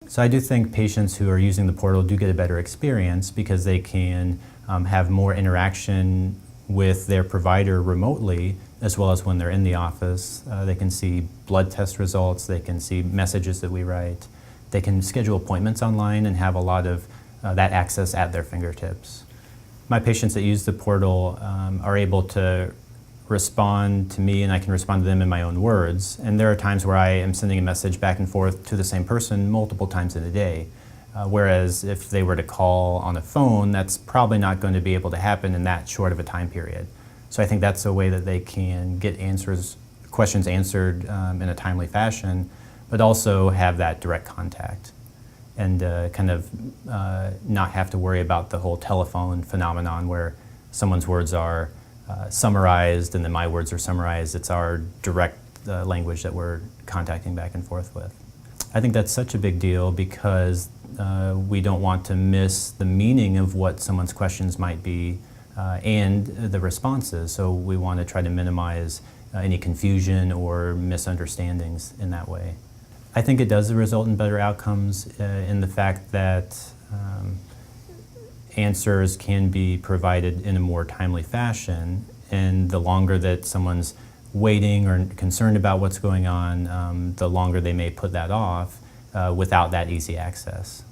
So I do think patients who are using the portal do get a better experience because they can have more interaction with their provider remotely, as well as when they're in the office. They can see blood test results, they can see messages that we write, they can schedule appointments online and have a lot of that access at their fingertips. My patients that use the portal are able to respond to me and I can respond to them in my own words. And there are times where I am sending a message back and forth to the same person multiple times in a day. Whereas if they were to call on a phone, that's probably not going to be able to happen in that short of a time period. So I think that's a way that they can get questions answered in a timely fashion, but also have that direct contact and kind of not have to worry about the whole telephone phenomenon where someone's words are summarized and then my words are summarized. It's our direct language that we're contacting back and forth with. I think that's such a big deal because we don't want to miss the meaning of what someone's questions might be and the responses. So we want to try to minimize any confusion or misunderstandings in that way. I think it does result in better outcomes in the fact that answers can be provided in a more timely fashion, and the longer that someone's waiting or concerned about what's going on, the longer they may put that off without that easy access.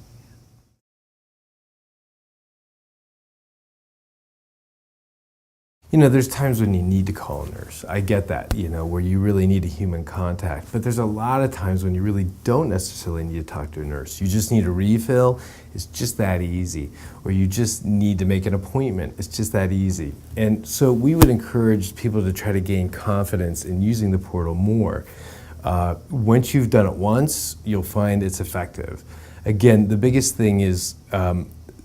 You know, there's times when you need to call a nurse. I get that, you know, where you really need a human contact. But there's a lot of times when you really don't necessarily need to talk to a nurse. You just need a refill. It's just that easy. Or you just need to make an appointment. It's just that easy. And so we would encourage people to try to gain confidence in using the portal more. Once you've done it once, you'll find it's effective. Again, the biggest thing is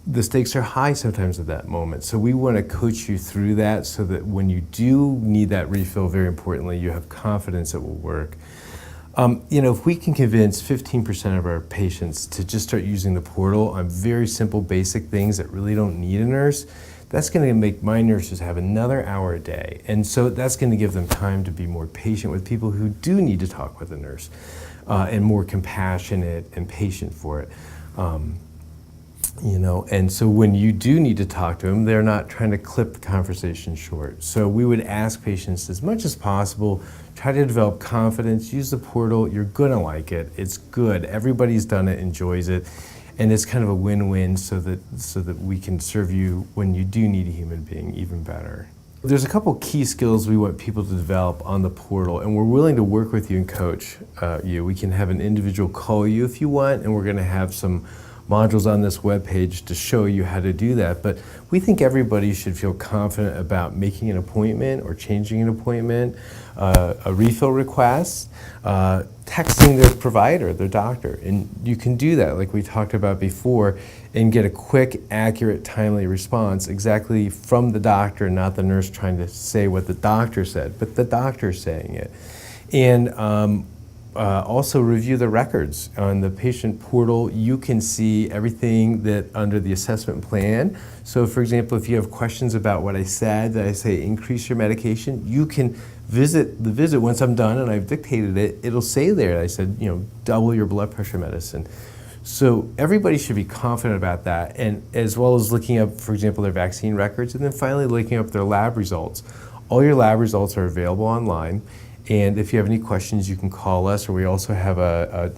the stakes are high sometimes at that moment. So we want to coach you through that so that when you do need that refill, very importantly, you have confidence it will work. You know, if we can convince 15% of our patients to just start using the portal on very simple, basic things that really don't need a nurse, that's going to make my nurses have another hour a day. And so that's going to give them time to be more patient with people who do need to talk with a nurse and more compassionate and patient for it. You know, and so when you do need to talk to them, they're not trying to clip the conversation short. So we would ask patients as much as possible, try to develop confidence, use the portal, you're gonna like it, it's good, everybody's done it, enjoys it, and it's kind of a win-win so that we can serve you when you do need a human being even better. There's a couple key skills we want people to develop on the portal, and we're willing to work with you and coach you. We can have an individual call you if you want, and we're gonna have some modules on this webpage to show you how to do that. But we think everybody should feel confident about making an appointment or changing an appointment, a refill request, texting their provider, their doctor. And you can do that, like we talked about before, and get a quick, accurate, timely response exactly from the doctor, not the nurse trying to say what the doctor said, but the doctor saying it. And also review the records. On the patient portal, you can see everything that under the assessment plan. So for example, if you have questions about what I said, that I say increase your medication, you can visit the visit once I'm done and I've dictated it, it'll say there, I said, you know, double your blood pressure medicine. So everybody should be confident about that, and as well as looking up, for example, their vaccine records, and then finally looking up their lab results. All your lab results are available online. And if you have any questions, you can call us, or we also have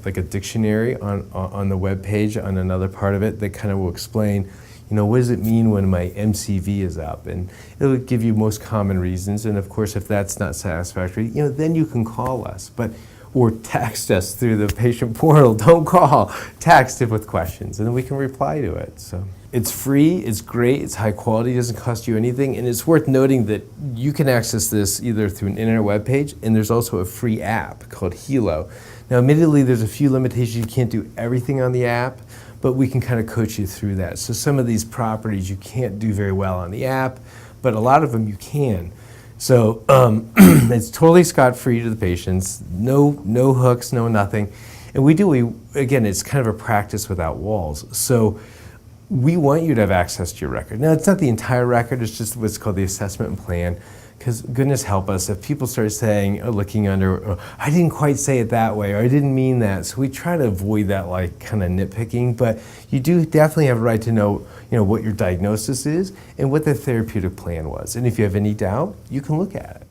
like a dictionary on the web page on another part of it that kind of will explain, you know, what does it mean when my MCV is up? And it'll give you most common reasons. And of course, if that's not satisfactory, you know, then you can call us, or text us through the patient portal. Don't call, text it with questions, and then we can reply to it. So it's free, it's great, it's high quality, it doesn't cost you anything, and it's worth noting that you can access this either through an internet web page, and there's also a free app called Helo. Now, admittedly, there's a few limitations. You can't do everything on the app, but we can kind of coach you through that. So some of these properties you can't do very well on the app, but a lot of them you can. So it's totally scot-free to the patients, no hooks, no nothing. And again, it's kind of a practice without walls. So we want you to have access to your record. Now, it's not the entire record, it's just what's called the assessment plan. Because goodness help us if people start saying, or looking under, or, I didn't quite say it that way, or I didn't mean that. So we try to avoid that like kind of nitpicking, but you do definitely have a right to know, what your diagnosis is and what the therapeutic plan was. And if you have any doubt, you can look at it.